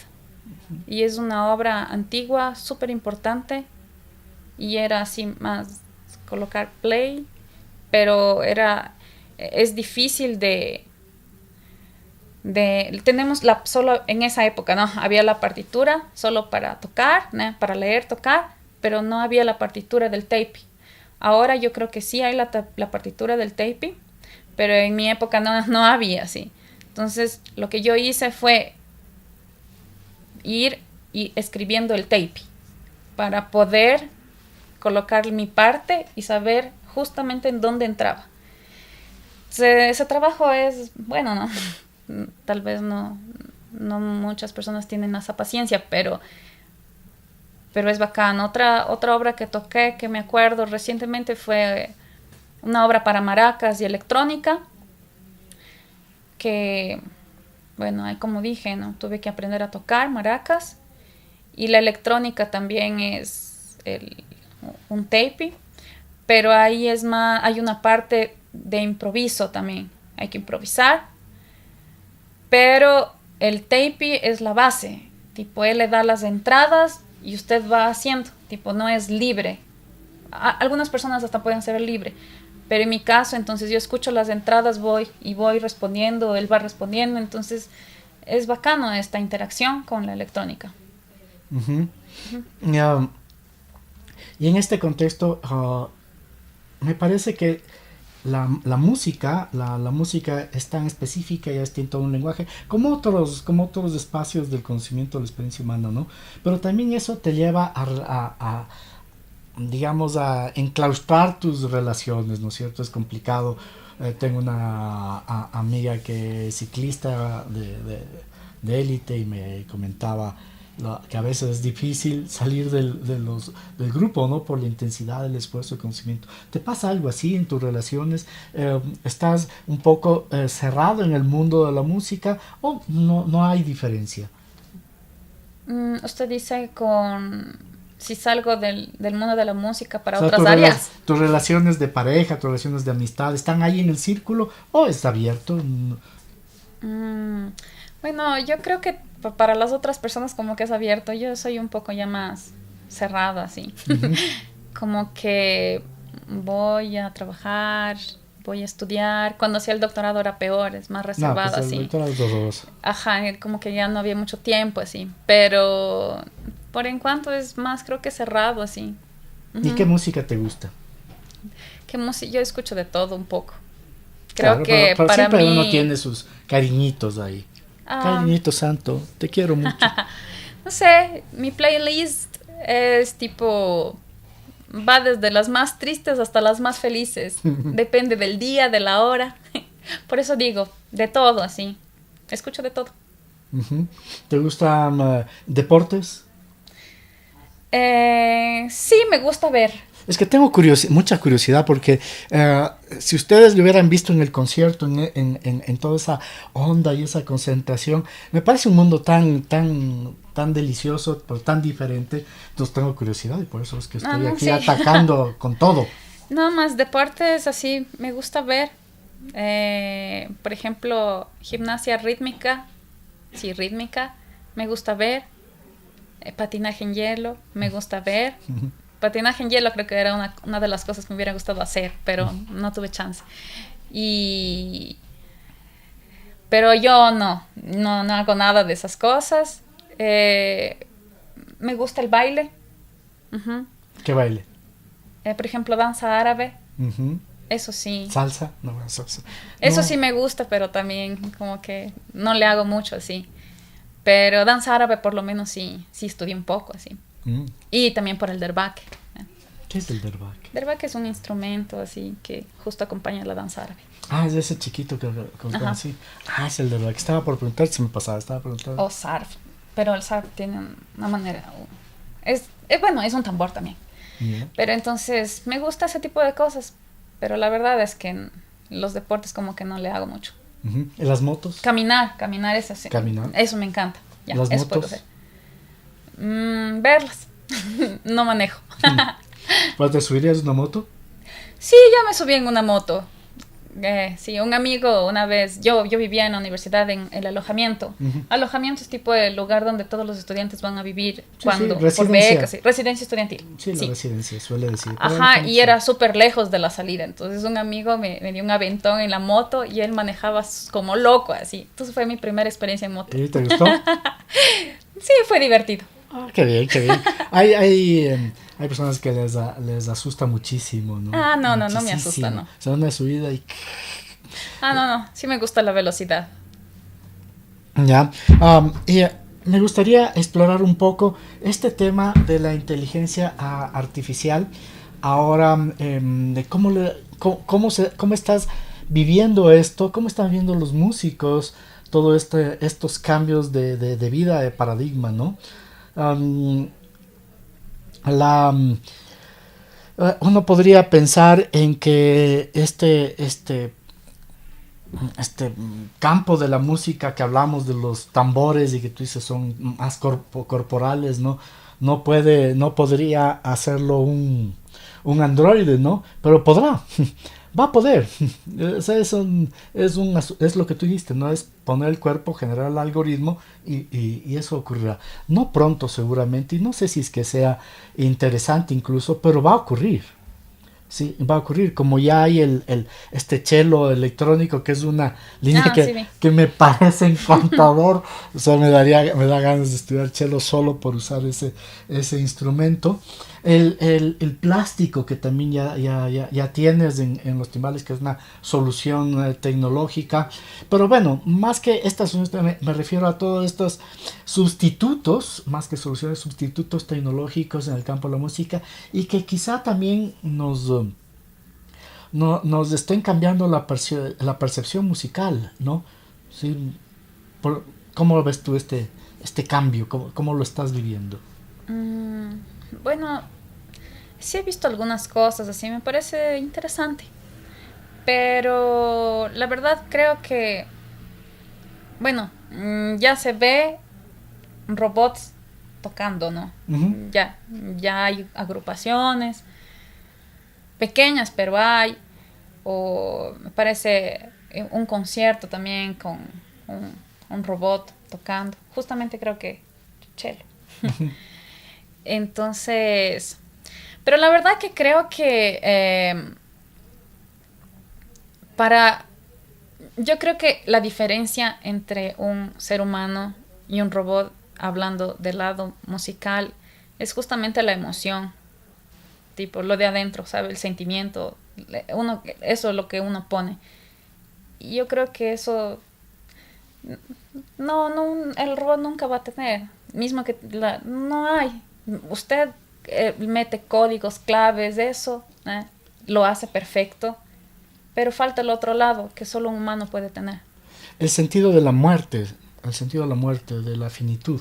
Speaker 4: Y es una obra antigua, súper importante. Y era así más colocar play, pero es difícil tenemos solo en esa época, ¿no? Había la partitura solo para tocar, ¿no? Para leer, tocar, pero no había la partitura del tape. Ahora yo creo que sí hay la partitura del tape, pero en mi época no había así. Entonces lo que yo hice fue ir y escribiendo el tape para poder colocar mi parte y saber justamente en dónde entraba. Ese trabajo es bueno, ¿no? Tal vez no muchas personas tienen esa paciencia, pero es bacán. Otra obra que toqué, que me acuerdo recientemente, fue una obra para maracas y electrónica, que, bueno, ahí como dije, ¿no? Tuve que aprender a tocar maracas, y la electrónica también es un tape, pero ahí hay una parte de improviso también. Hay que improvisar. Pero el tape es la base, tipo él le da las entradas y usted va haciendo, tipo no es libre. Algunas personas hasta pueden ser libre, pero en mi caso, entonces yo escucho las entradas, voy respondiendo, él va respondiendo, entonces es bacano esta interacción con la electrónica.
Speaker 3: Y en este contexto, me parece que la música es tan específica, ya tiene todo un lenguaje, como otros espacios del conocimiento de la experiencia humana, ¿no? Pero también eso te lleva digamos, a enclaustrar tus relaciones, ¿no es cierto? Es complicado. Tengo una amiga que es ciclista de élite y me comentaba que a veces es difícil salir del grupo, ¿no? Por la intensidad del esfuerzo y conocimiento. ¿Te pasa algo así en tus relaciones? ¿Estás un poco cerrado en el mundo de la música o no hay diferencia?
Speaker 4: Usted dice si salgo del mundo de la música para otras áreas.
Speaker 3: ¿Tus relaciones de pareja, tus relaciones de amistad están ahí en el círculo o es abierto?
Speaker 4: Bueno, yo creo que para las otras personas como que es abierto. Yo soy un poco ya más cerrada, así. Uh-huh. Como que voy a trabajar, voy a estudiar. Cuando hacía el doctorado era peor, es más reservado,
Speaker 3: pues
Speaker 4: así.
Speaker 3: El doctorado es horroroso.
Speaker 4: Ajá, como que ya no había mucho tiempo, así. Pero por en cuanto es más, creo que cerrado, así.
Speaker 3: ¿Y qué música te gusta?
Speaker 4: ¿Qué música? Yo escucho de todo un poco. Creo
Speaker 3: Claro,
Speaker 4: que
Speaker 3: pero
Speaker 4: para
Speaker 3: siempre
Speaker 4: mí...
Speaker 3: uno tiene sus cariñitos ahí. Cariñito santo, te quiero mucho.
Speaker 4: No sé, mi playlist es tipo... Va desde las más tristes hasta las más felices. Depende del día, de la hora. Por eso digo, de todo, así. Escucho de todo.
Speaker 3: ¿Te gustan deportes?
Speaker 4: Sí, me gusta ver.
Speaker 3: Es que tengo mucha curiosidad porque si ustedes lo hubieran visto en el concierto, en toda esa onda y esa concentración, me parece un mundo tan delicioso, pero tan diferente. Entonces tengo curiosidad y por eso es que estoy aquí
Speaker 4: sí.
Speaker 3: atacando con todo.
Speaker 4: No, más deportes así, me gusta ver. Por ejemplo, gimnasia rítmica. Sí, rítmica. Me gusta ver. Patinaje en hielo. Me gusta ver. Patinaje en hielo creo que era una de las cosas que me hubiera gustado hacer, pero no tuve chance. Pero yo no hago nada de esas cosas. Me gusta el baile.
Speaker 3: ¿Qué baile?
Speaker 4: Por ejemplo, danza árabe. Eso sí.
Speaker 3: ¿Salsa? No, salsa.
Speaker 4: Eso
Speaker 3: No.
Speaker 4: sí me gusta, pero también como que no le hago mucho así. Pero danza árabe por lo menos sí estudié un poco así. Y también por el derbak.
Speaker 3: ¿Qué es el derbak?
Speaker 4: Derbak es un instrumento así que justo acompaña la danza árabe.
Speaker 3: Es ese chiquito que conocí. Es el derbak. Estaba por preguntar si me pasaba.
Speaker 4: O sarf. Pero el sarf tiene una manera... bueno, es un tambor también.
Speaker 3: Yeah.
Speaker 4: Pero entonces me gusta ese tipo de cosas. Pero la verdad es que en los deportes como que no le hago mucho.
Speaker 3: ¿En las motos?
Speaker 4: Caminar es así.
Speaker 3: Caminar.
Speaker 4: Eso me encanta. Ya,
Speaker 3: ¿Las
Speaker 4: eso
Speaker 3: motos?
Speaker 4: puedo hacer. Verlas. No manejo.
Speaker 3: ¿Pues te subirías una moto?
Speaker 4: Sí, yo me subí en una moto. Sí, un amigo una vez, yo vivía en la universidad en el alojamiento. Alojamiento es tipo el lugar donde todos los estudiantes van a vivir por becas, residencia estudiantil.
Speaker 3: Sí, la residencia, suele decir.
Speaker 4: Ajá, y era súper lejos de la salida. Entonces un amigo me dio un aventón en la moto y él manejaba como loco, así. Entonces fue mi primera experiencia en moto.
Speaker 3: ¿Y te gustó?
Speaker 4: Sí, fue divertido.
Speaker 3: Qué bien, qué bien. Hay personas que les asusta muchísimo, ¿no?
Speaker 4: No me asusta, no.
Speaker 3: Se van a subida y...
Speaker 4: No, sí me gusta la velocidad.
Speaker 3: Ya, y me gustaría explorar un poco este tema de la inteligencia artificial. Ahora, de cómo estás viviendo esto, cómo están viendo los músicos, todo estos cambios de vida, de paradigma, ¿no? Uno podría pensar en que este campo de la música que hablamos de los tambores y que tú dices son más corporales, no podría hacerlo un androide, ¿no? Pero podrá. Va a poder. O sea, es lo que tú dijiste, ¿no? Es poner el cuerpo, generar el algoritmo y eso ocurrirá. No pronto seguramente, y no sé si es que sea interesante incluso, pero va a ocurrir. Sí, va a ocurrir. Como ya hay este cello electrónico, que es una línea que me parece encantador. O sea, me da ganas de estudiar cello solo por usar ese instrumento. El plástico que también ya tienes en los timbales, que es una solución tecnológica. Pero bueno, más que estas me refiero a todos estos sustitutos, más que soluciones, sustitutos tecnológicos en el campo de la música, y que quizá también nos estén cambiando la percepción musical, ¿no? Sí. ¿Cómo lo ves tú este cambio? ¿Cómo lo estás viviendo?
Speaker 4: Bueno, sí he visto algunas cosas así, me parece interesante. Pero la verdad creo que, bueno, ya se ve robots tocando, ¿no?
Speaker 3: Uh-huh.
Speaker 4: Ya hay agrupaciones pequeñas, pero hay. O me parece un concierto también con un robot tocando. Justamente creo que cello. Uh-huh. Entonces, pero la verdad que creo que yo creo que la diferencia entre un ser humano y un robot, hablando del lado musical, es justamente la emoción. tipo lo de adentro, ¿sabe? El sentimiento, eso es lo que uno pone. Y yo creo que eso el robot nunca va a tener, mismo que no hay. Usted mete códigos, claves, eso, lo hace perfecto, pero falta el otro lado que solo un humano puede tener.
Speaker 3: El sentido de la muerte, de la finitud.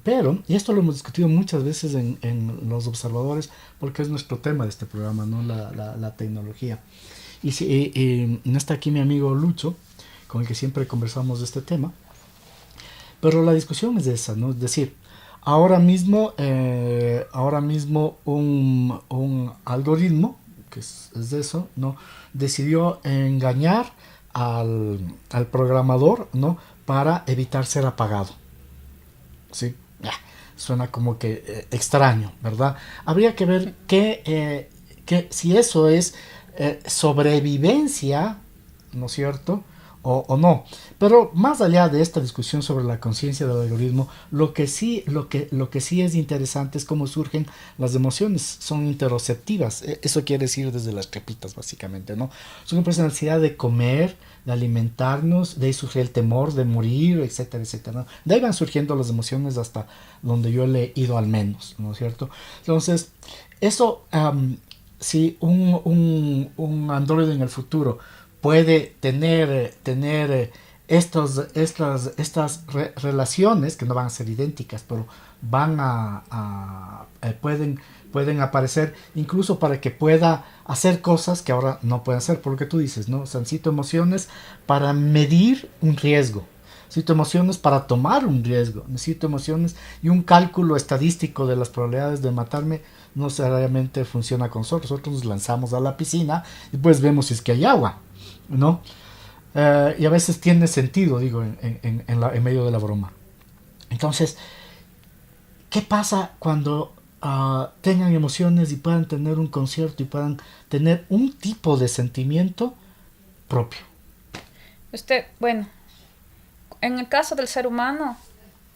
Speaker 3: Pero, y esto lo hemos discutido muchas veces en Los Observadores, porque es nuestro tema de este programa, ¿no? La tecnología. Y no está aquí mi amigo Lucho, con el que siempre conversamos de este tema, pero la discusión es esa, ¿no? Es decir, ahora mismo un algoritmo, que es de eso, ¿no? Decidió engañar al programador, ¿no? Para evitar ser apagado. ¿Sí? Suena como que extraño, ¿verdad? Habría que ver que si eso es sobrevivencia, ¿no es cierto? O no. Pero más allá de esta discusión sobre la conciencia del algoritmo, lo que sí es interesante es cómo surgen las emociones. Son interoceptivas. Eso quiere decir desde las trepitas, básicamente, ¿no? Son una necesidad de comer, de alimentarnos, de ahí surge el temor de morir, etcétera, etcétera, ¿no? De ahí van surgiendo las emociones hasta donde yo le he ido al menos, ¿no es cierto? Entonces, eso, si un androide en el futuro puede tener estas relaciones que no van a ser idénticas, pero van pueden aparecer incluso para que pueda hacer cosas que ahora no puede hacer, por lo que tú dices, ¿no? O sea, necesito emociones para medir un riesgo, necesito emociones para tomar un riesgo, necesito emociones y un cálculo estadístico de las probabilidades de matarme. No necesariamente funciona con nosotros nos lanzamos a la piscina y pues vemos si es que hay agua, ¿no? Y a veces tiene sentido, digo, en medio de la broma. Entonces, ¿qué pasa cuando tengan emociones y puedan tener un concierto y puedan tener un tipo de sentimiento propio?
Speaker 4: Bueno, en el caso del ser humano,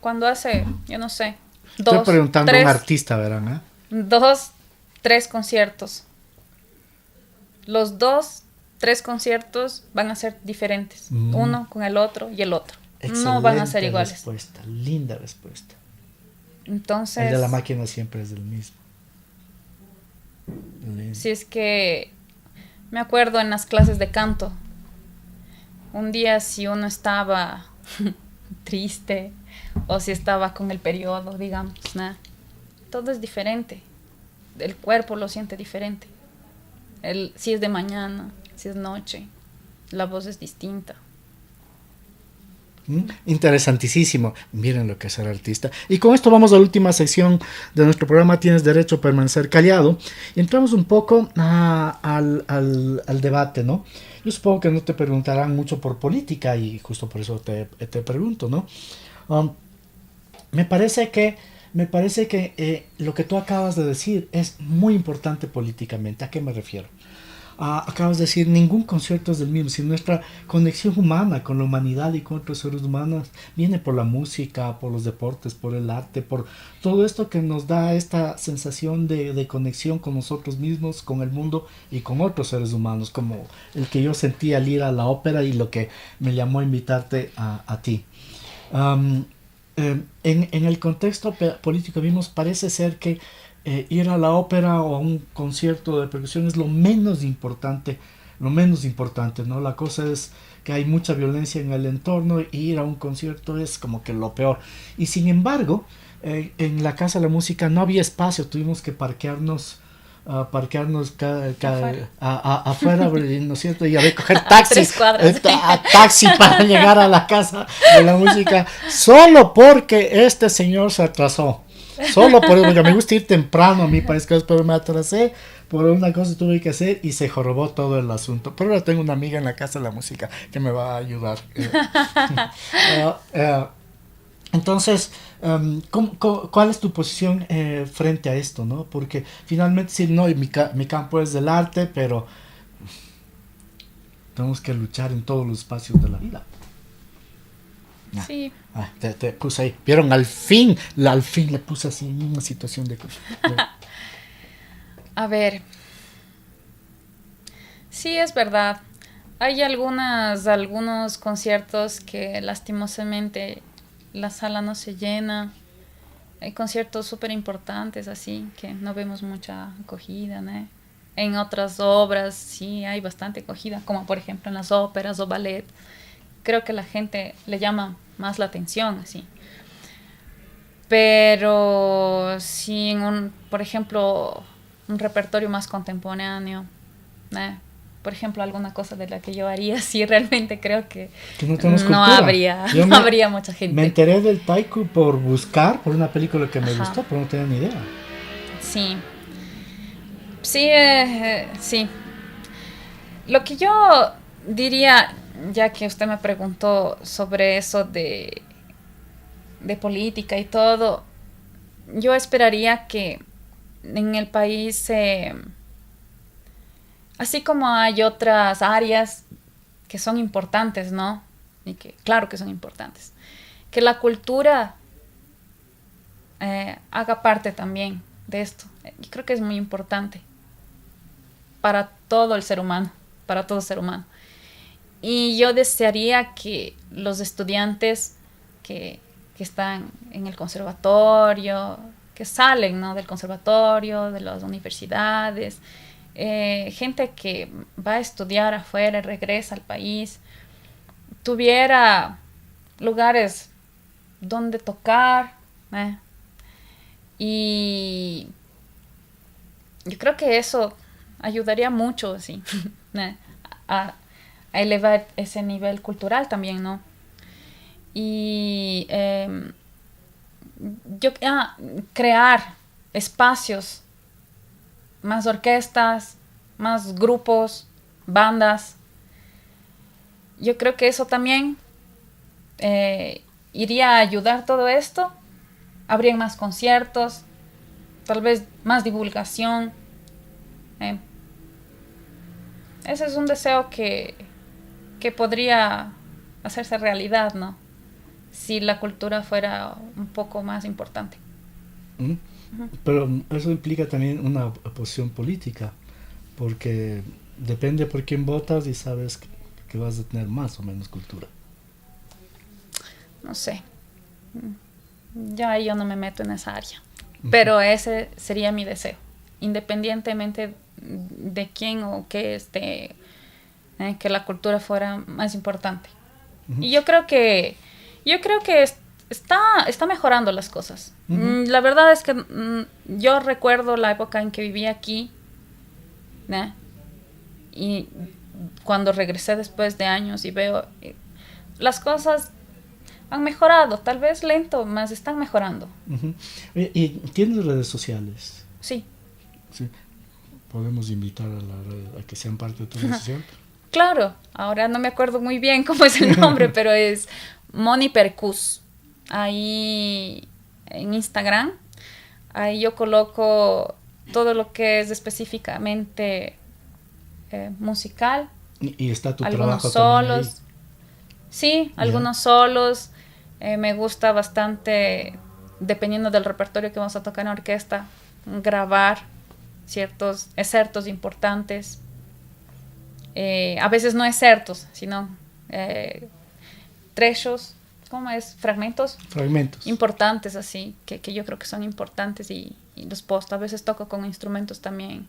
Speaker 4: cuando hace, yo no sé,
Speaker 3: estoy preguntando a un artista, verán,
Speaker 4: 2, 3 conciertos. Los 2, 3 conciertos van a ser diferentes. Uno con el otro y el otro.
Speaker 3: Excelente,
Speaker 4: no van a ser iguales.
Speaker 3: Respuesta, linda respuesta.
Speaker 4: Entonces,
Speaker 3: el de la máquina siempre es el mismo.
Speaker 4: Si es que me acuerdo en las clases de canto, un día si uno estaba triste o si estaba con el periodo, digamos, todo es diferente. El cuerpo lo siente diferente. Si es de mañana, si es noche, la voz es distinta.
Speaker 3: Interesantísimo. Miren lo que es ser artista. Y con esto vamos a la última sección de nuestro programa. Tienes derecho a permanecer callado. Y entramos un poco al debate, ¿no? Yo supongo que no te preguntarán mucho por política y justo por eso te pregunto, ¿no? Me parece que lo que tú acabas de decir es muy importante políticamente. ¿A qué me refiero? Acabas de decir, ningún concierto es del mismo. Si nuestra conexión humana con la humanidad y con otros seres humanos viene por la música, por los deportes, por el arte, por todo esto que nos da esta sensación de conexión con nosotros mismos, con el mundo y con otros seres humanos, como el que yo sentí al ir a la ópera y lo que me llamó a invitarte a ti. En el contexto político vimos, parece ser que ir a la ópera o a un concierto de percusión es lo menos importante, ¿no? La cosa es que hay mucha violencia en el entorno y ir a un concierto es como que lo peor. Y sin embargo, en la Casa de la Música no había espacio, tuvimos que parquearnos afuera, ¿no es cierto? Y a ver, coger taxi,
Speaker 4: 3 cuadras.
Speaker 3: Taxi para llegar a la Casa de la Música, solo porque este señor se atrasó. Solo por eso, porque me gusta ir temprano a mi país, pero me atrasé por una cosa que tuve que hacer y se jorobó todo el asunto. Pero ahora tengo una amiga en la Casa de la Música que me va a ayudar. Entonces, ¿cuál es tu posición frente a esto, no? Porque finalmente, sí, no, mi campo es del arte, pero tenemos que luchar en todos los espacios de la vida.
Speaker 4: Sí.
Speaker 3: Te puse ahí. ¿Vieron? Al fin le puse así en una situación de...
Speaker 4: A ver, sí es verdad. Hay algunos conciertos que lastimosamente la sala no se llena. Hay conciertos súper importantes así que no vemos mucha acogida, ¿no? En otras obras sí hay bastante acogida, como por ejemplo en las óperas o ballet. Creo que la gente le llama más la atención así. Pero sí en por ejemplo, un repertorio más contemporáneo, ¿no? Por ejemplo, alguna cosa de la que yo haría, sí, realmente creo que
Speaker 3: no tenemos
Speaker 4: no
Speaker 3: cultura.
Speaker 4: no habría mucha gente.
Speaker 3: Me enteré del taiku por una película que me gustó, pero no tenía ni idea.
Speaker 4: Sí. Sí, sí. Lo que yo diría, ya que usted me preguntó sobre eso de política y todo, yo esperaría que en el país, así como hay otras áreas que son importantes, ¿no? Y que claro que son importantes, que la cultura haga parte también de esto. Y creo que es muy importante para todo el ser humano, para todo ser humano. Y yo desearía que los estudiantes que están en el conservatorio, que salen, ¿no?, del conservatorio, de las universidades, gente que va a estudiar afuera y regresa al país, tuviera lugares donde tocar, y yo creo que eso ayudaría mucho, sí, a elevar ese nivel cultural también, ¿no? Y crear espacios, más orquestas, más grupos, bandas. Yo creo que eso también iría a ayudar todo esto. Habría más conciertos, tal vez más divulgación. Ese es un deseo que podría hacerse realidad, ¿no? Si la cultura fuera un poco más importante.
Speaker 3: Pero eso implica también una posición política, porque depende por quién votas y sabes que vas a tener más o menos cultura.
Speaker 4: No sé. Ya yo no me meto en esa área. Pero ese sería mi deseo. Independientemente de quién o qué esté, que la cultura fuera más importante. Y yo creo que está mejorando las cosas. La verdad es que yo recuerdo la época en que vivía aquí, ¿no? Y cuando regresé después de años y veo las cosas han mejorado, tal vez lento, mas están mejorando.
Speaker 3: ¿Y tienes redes sociales?
Speaker 4: Sí.
Speaker 3: ¿Podemos invitar a que sean parte de tu red social?
Speaker 4: Claro, ahora no me acuerdo muy bien cómo es el nombre, pero es Moni Percus. Ahí en Instagram, ahí yo coloco todo lo que es específicamente musical.
Speaker 3: ¿Y está tu
Speaker 4: algunos
Speaker 3: trabajo
Speaker 4: solos?
Speaker 3: También ahí?
Speaker 4: Sí, algunos solos. Me gusta bastante, dependiendo del repertorio que vamos a tocar en orquesta, grabar ciertos excertos importantes. A veces no excertos, sino trechos, ¿cómo es? Fragmentos importantes, así, que yo creo que son importantes y los posto. A veces toco con instrumentos también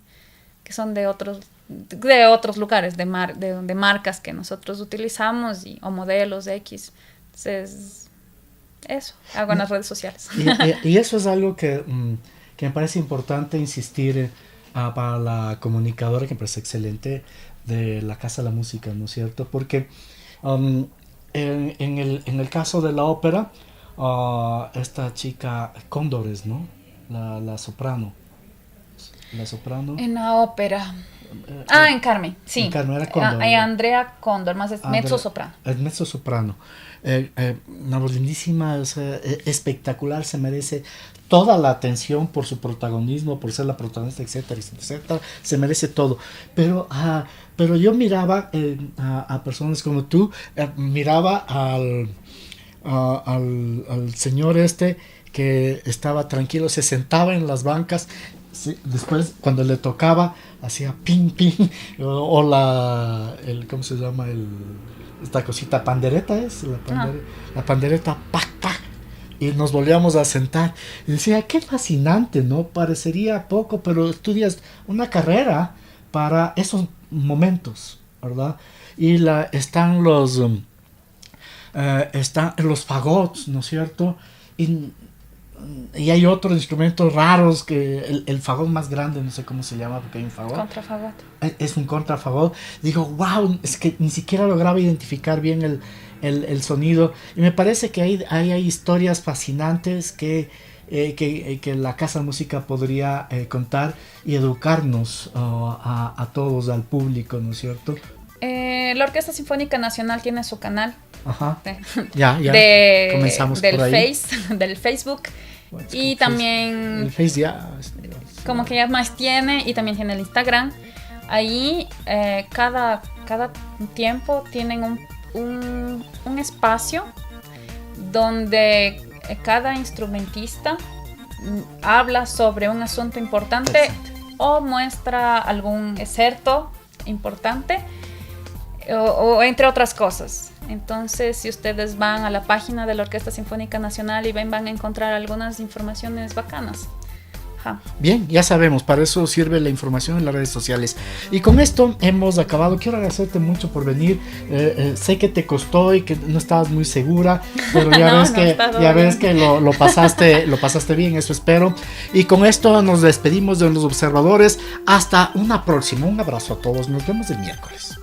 Speaker 4: que son de otros lugares, de marcas que nosotros utilizamos o modelos X. Entonces, eso, hago en las redes sociales.
Speaker 3: Y eso es algo que me parece importante insistir para la comunicadora, que me parece excelente, de la Casa de la Música, ¿no es cierto? Porque en el caso de la ópera, esta chica Cóndores, ¿no? La soprano. La soprano.
Speaker 4: En la ópera. En Carmen, sí.
Speaker 3: En Carmen era Cóndor.
Speaker 4: Andrea Cóndor, más es mezzo soprano.
Speaker 3: Es mezzo soprano. Una voz lindísima, espectacular, se merece toda la atención por su protagonismo, por ser la protagonista, etcétera, etcétera. Se merece todo. Pero yo miraba a personas como tú, miraba al señor que estaba tranquilo, se sentaba en las bancas, Sí, después cuando le tocaba hacía ping ping o ¿cómo se llama? Esta cosita pandereta es la pandereta pac pac, y nos volvíamos a sentar y decía qué fascinante, ¿no? Parecería poco, pero estudias una carrera para esos momentos, ¿verdad? Y están los fagots, ¿no es cierto? Y hay otros instrumentos raros, que el fagot más grande, no sé cómo se llama porque hay un fagot.
Speaker 4: Contrafagot.
Speaker 3: Es un contrafagot. Digo, wow, es que ni siquiera lograba identificar bien el sonido. Y me parece que hay historias fascinantes que la Casa de Música podría contar y educarnos a todos, al público, ¿no es cierto?
Speaker 4: La Orquesta Sinfónica Nacional tiene su canal.
Speaker 3: Ajá.
Speaker 4: Ya
Speaker 3: comenzamos por ahí.
Speaker 4: Del Facebook.
Speaker 3: Bueno,
Speaker 4: y también
Speaker 3: el Face ya
Speaker 4: como que ya más tiene, y también tiene el Instagram. Ahí cada tiempo tienen un espacio donde cada instrumentista habla sobre un asunto importante o muestra algún excerto importante o entre otras cosas. Entonces, si ustedes van a la página de la Orquesta Sinfónica Nacional y van a encontrar algunas informaciones bacanas. Ajá.
Speaker 3: Bien, ya sabemos, para eso sirve la información en las redes sociales. Y con esto hemos acabado. Quiero agradecerte mucho por venir. Sé que te costó y que no estabas muy segura, pero ya ves que lo pasaste bien, eso espero. Y con esto nos despedimos de los observadores. Hasta una próxima. Un abrazo a todos. Nos vemos el miércoles.